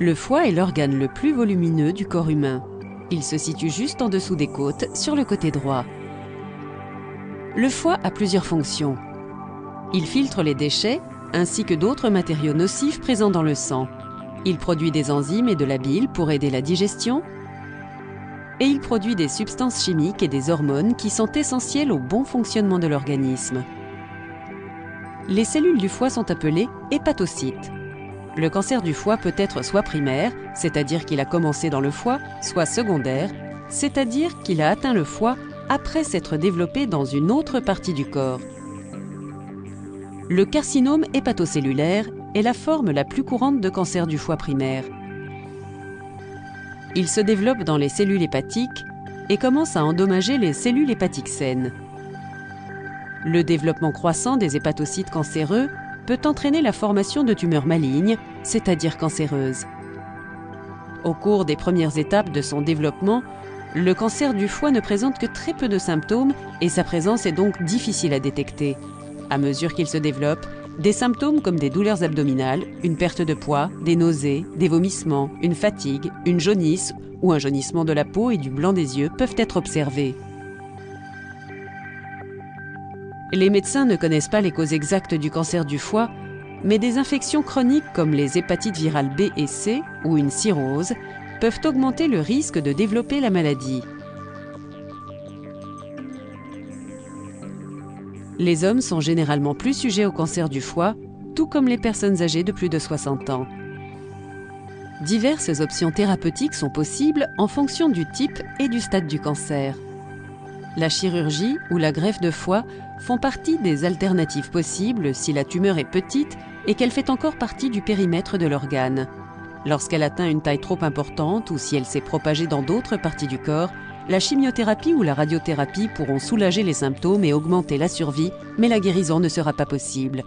Le foie est l'organe le plus volumineux du corps humain. Il se situe juste en dessous des côtes, sur le côté droit. Le foie a plusieurs fonctions. Il filtre les déchets, ainsi que d'autres matériaux nocifs présents dans le sang. Il produit des enzymes et de la bile pour aider la digestion. Et il produit des substances chimiques et des hormones qui sont essentielles au bon fonctionnement de l'organisme. Les cellules du foie sont appelées hépatocytes. Le cancer du foie peut être soit primaire, c'est-à-dire qu'il a commencé dans le foie, soit secondaire, c'est-à-dire qu'il a atteint le foie après s'être développé dans une autre partie du corps. Le carcinome hépatocellulaire est la forme la plus courante de cancer du foie primaire. Il se développe dans les cellules hépatiques et commence à endommager les cellules hépatiques saines. Le développement croissant des hépatocytes cancéreux peut entraîner la formation de tumeurs malignes, c'est-à-dire cancéreuses. Au cours des premières étapes de son développement, le cancer du foie ne présente que très peu de symptômes et sa présence est donc difficile à détecter. À mesure qu'il se développe, des symptômes comme des douleurs abdominales, une perte de poids, des nausées, des vomissements, une fatigue, une jaunisse ou un jaunissement de la peau et du blanc des yeux peuvent être observés. Les médecins ne connaissent pas les causes exactes du cancer du foie, mais des infections chroniques comme les hépatites virales B et C ou une cirrhose peuvent augmenter le risque de développer la maladie. Les hommes sont généralement plus sujets au cancer du foie, tout comme les personnes âgées de plus de 60 ans. Diverses options thérapeutiques sont possibles en fonction du type et du stade du cancer. La chirurgie ou la greffe de foie font partie des alternatives possibles si la tumeur est petite et qu'elle fait encore partie du périmètre de l'organe. Lorsqu'elle atteint une taille trop importante ou si elle s'est propagée dans d'autres parties du corps, la chimiothérapie ou la radiothérapie pourront soulager les symptômes et augmenter la survie, mais la guérison ne sera pas possible.